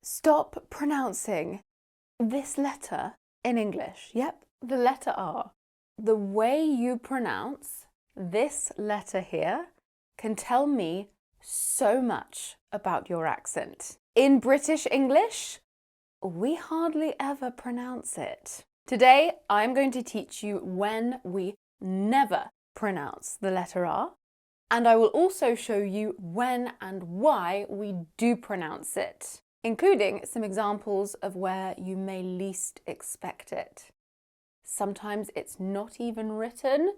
Stop pronouncing this letter in English. Yep, the letter R. The way you pronounce this letter here can tell me so much about your accent. In British English, we hardly ever pronounce it. Today, I'm going to teach you when we never pronounce the letter R, and I will also show you when and why we do pronounce it, including some examples of where you may least expect it. Sometimes it's not even written,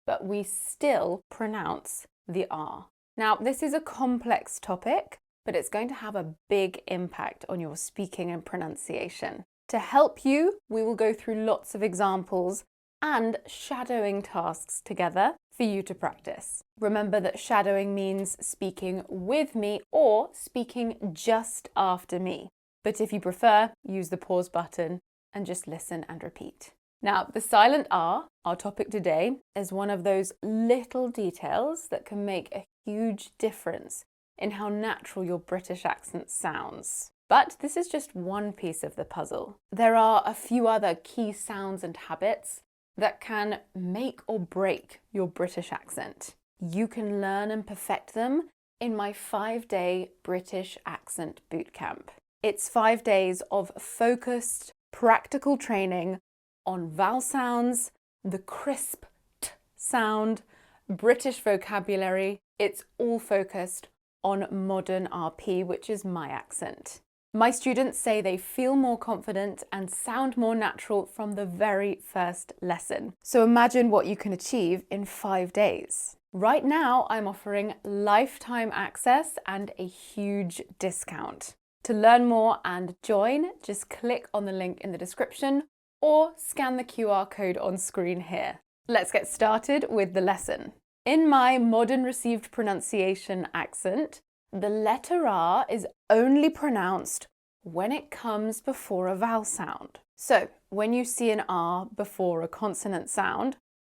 but we still pronounce the R. Now, this is a complex topic, but it's going to have a big impact on your speaking and pronunciation. To help you, we will go through lots of examples and shadowing tasks together for you to practice. Remember that shadowing means speaking with me or speaking just after me. But if you prefer, use the pause button and just listen and repeat. Now, the silent R, our topic today, is one of those little details that can make a huge difference in how natural your British accent sounds. But this is just one piece of the puzzle. There are a few other key sounds and habits that can make or break your British accent. You can learn and perfect them in my 5-day British Accent Bootcamp. It's 5 days of focused, practical training on vowel sounds, the crisp T sound, British vocabulary. It's all focused on modern RP, which is my accent. My students say they feel more confident and sound more natural from the very first lesson. So imagine what you can achieve in 5 days. Right now, I'm offering lifetime access and a huge discount. To learn more and join, just click on the link in the description or scan the QR code on screen here. Let's get started with the lesson. In my modern received pronunciation accent, the letter R is only pronounced when it comes before a vowel sound. So, when you see an R before a consonant sound,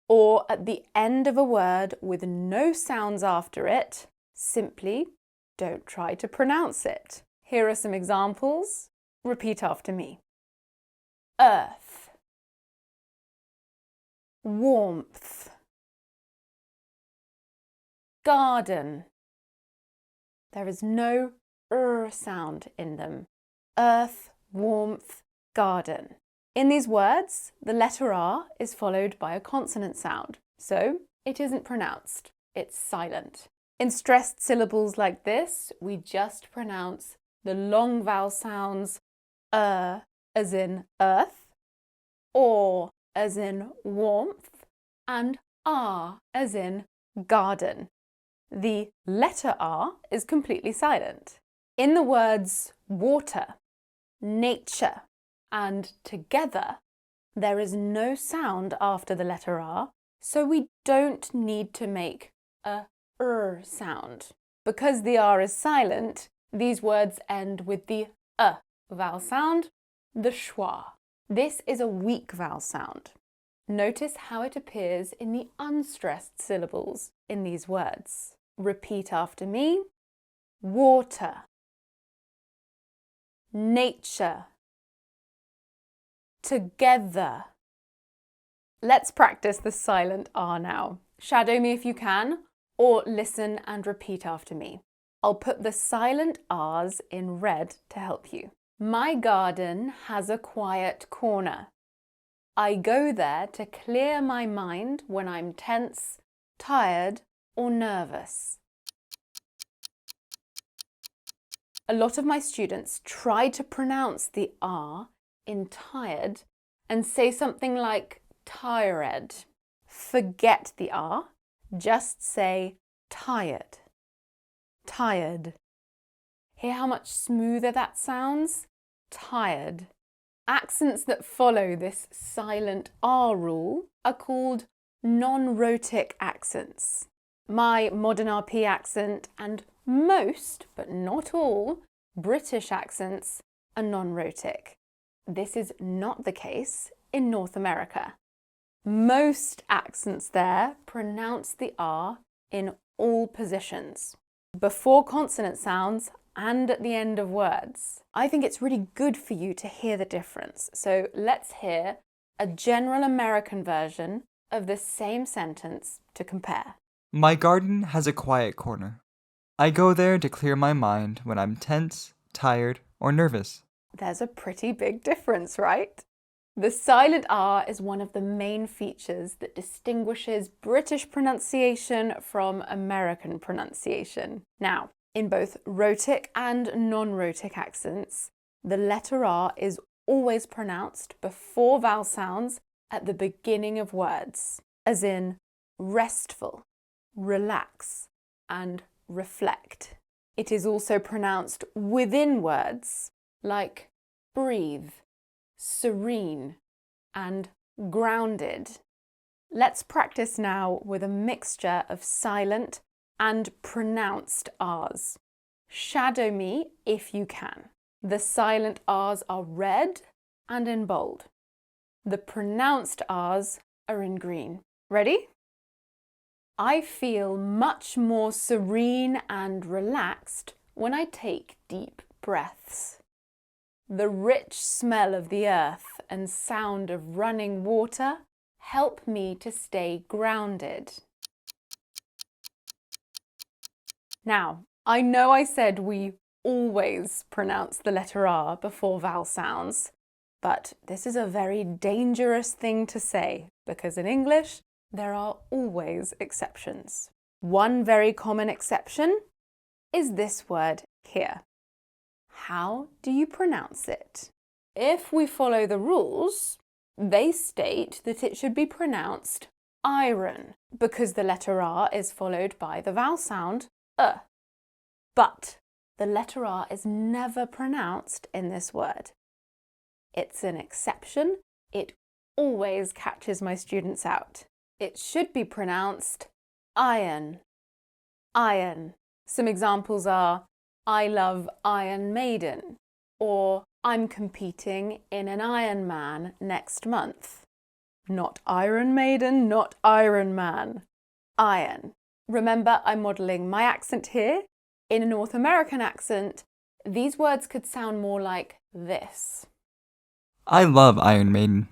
or at the end of a word with no sounds after it, simply don't try to pronounce it. Here are some examples. Repeat after me. Earth, warmth, garden. There is no sound in them. Earth, warmth, garden. In these words, the letter R is followed by a consonant sound, so it isn't pronounced, it's silent. In stressed syllables like this, we just pronounce the long vowel sounds as in earth, or as in warmth, and R as in garden. The letter R is completely silent. In the words water, nature, and together, there is no sound after the letter R, so we don't need to make a sound. Because the R is silent, these words end with the vowel sound, the schwa. This is a weak vowel sound. Notice how it appears in the unstressed syllables in these words. Repeat after me. Water, nature, together. Let's practice the silent R now. Shadow me if you can, or listen and repeat after me. I'll put the silent R's in red to help you. My garden has a quiet corner. I go there to clear my mind when I'm tense, tired, or nervous. A lot of my students try to pronounce the R in tired and say something like tired. Forget the R, just say tired. Tired. Hear how much smoother that sounds? Tired. Accents that follow this silent R rule are called non-rhotic accents. My modern RP accent and most, but not all, British accents are non-rhotic. This is not the case in North America. Most accents there pronounce the R in all positions. Before consonant sounds, and at the end of words. I think it's really good for you to hear the difference. So let's hear a general American version of the same sentence to compare. My garden has a quiet corner. I go there to clear my mind when I'm tense, tired, or nervous. There's a pretty big difference, right? The silent R is one of the main features that distinguishes British pronunciation from American pronunciation. Now, in both rhotic and non-rhotic accents, the letter R is always pronounced before vowel sounds at the beginning of words, as in restful, relax, and reflect. It is also pronounced within words, like breathe, serene, and grounded. Let's practice now with a mixture of silent and pronounced R's. Shadow me if you can. The silent R's are red and in bold. The pronounced R's are in green. Ready? I feel much more serene and relaxed when I take deep breaths. The rich smell of the earth and sound of running water help me to stay grounded. Now, I know I said we always pronounce the letter R before vowel sounds, but this is a very dangerous thing to say because in English, there are always exceptions. One very common exception is this word here. How do you pronounce it? If we follow the rules, they state that it should be pronounced iron because the letter R is followed by the vowel sound But the letter R is never pronounced in this word. It's an exception. It always catches my students out. It should be pronounced iron, iron. Some examples are, I love Iron Maiden, or I'm competing in an Ironman next month. Not Iron Maiden, not Iron Man. Iron. Remember, I'm modelling my accent here. In a North American accent, these words could sound more like this. I love Iron Maiden.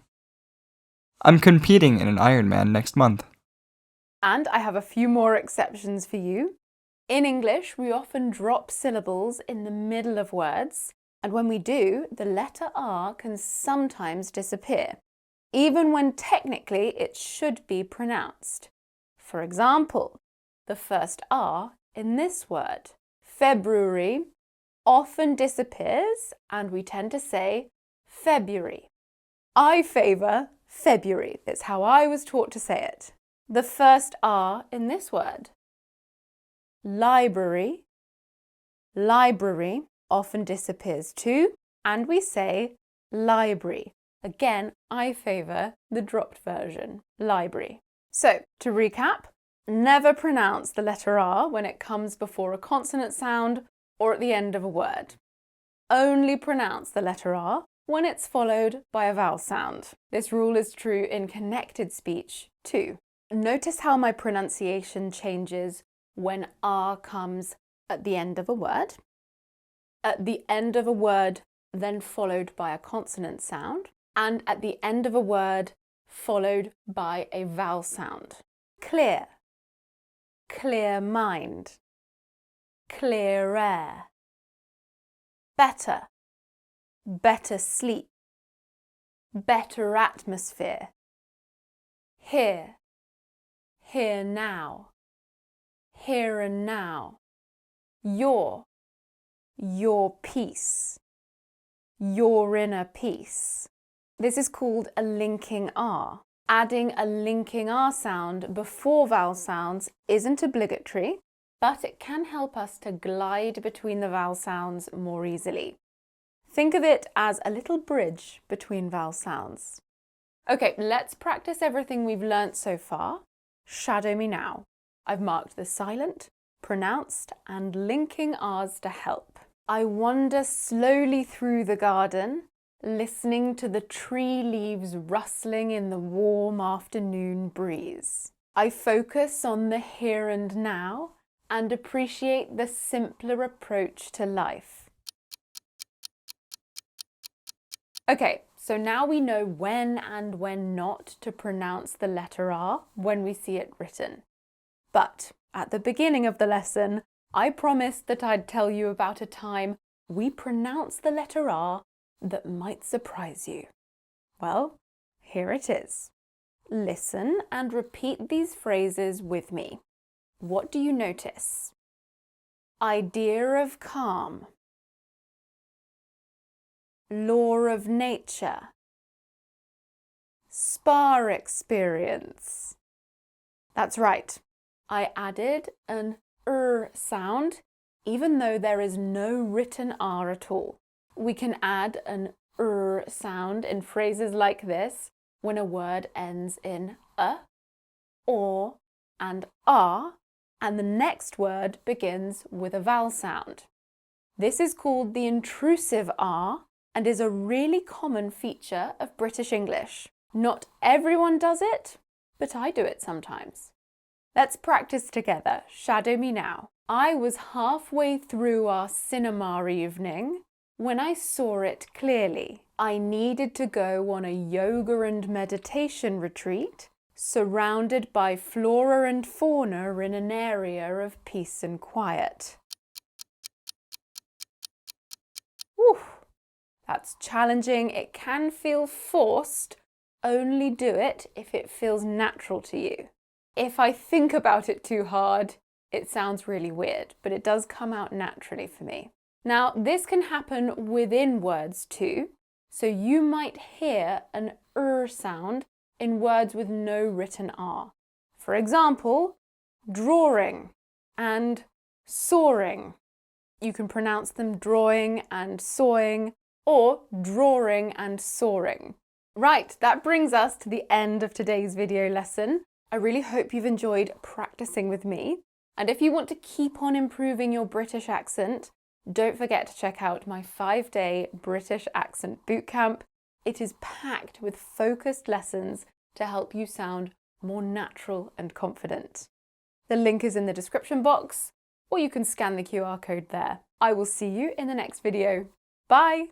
I'm competing in an Ironman next month. And I have a few more exceptions for you. In English, we often drop syllables in the middle of words, and when we do, the letter R can sometimes disappear, even when technically it should be pronounced. For example, the first R in this word, February, often disappears and we tend to say February. I favour February. It's how I was taught to say it. The first R in this word, library, library, often disappears too, and we say library. Again, I favour the dropped version, library. So, to recap, never pronounce the letter R when it comes before a consonant sound or at the end of a word. Only pronounce the letter R when it's followed by a vowel sound. This rule is true in connected speech too. Notice how my pronunciation changes when R comes at the end of a word, at the end of a word then followed by a consonant sound, and at the end of a word followed by a vowel sound. Clear, clear mind, clear air, better, better sleep, better atmosphere, here, here now, here and now, your peace, your inner peace. This is called a linking R. Adding a linking R sound before vowel sounds isn't obligatory, but it can help us to glide between the vowel sounds more easily. Think of it as a little bridge between vowel sounds. Okay, let's practice everything we've learnt so far. Shadow me now. I've marked the silent, pronounced, and linking R's to help. I wander slowly through the garden, listening to the tree leaves rustling in the warm afternoon breeze. I focus on the here and now and appreciate the simpler approach to life. Okay, so now we know when and when not to pronounce the letter R when we see it written. But at the beginning of the lesson, I promised that I'd tell you about a time we pronounced the letter R that might surprise you. Well, here it is. Listen and repeat these phrases with me. What do you notice? Idea of calm. Law of nature. Spa experience. That's right. I added an sound even though there is no written R at all. We can add an sound in phrases like this when a word ends in a, or, and R, and the next word begins with a vowel sound. This is called the intrusive R and is a really common feature of British English. Not everyone does it, but I do it sometimes. Let's practice together. Shadow me now. I was halfway through our cinema evening when I saw it clearly. I needed to go on a yoga and meditation retreat surrounded by flora and fauna in an area of peace and quiet. Whew, that's challenging. It can feel forced. Only do it if it feels natural to you. If I think about it too hard, it sounds really weird, but it does come out naturally for me. Now, this can happen within words too. So you might hear an sound in words with no written R. For example, drawing and soaring. You can pronounce them drawing and sawing, or drawing and soaring. Right, that brings us to the end of today's video lesson. I really hope you've enjoyed practicing with me. And if you want to keep on improving your British accent, don't forget to check out my 5-day British accent bootcamp. It is packed with focused lessons to help you sound more natural and confident. The link is in the description box, or you can scan the QR code there. I will see you in the next video. Bye!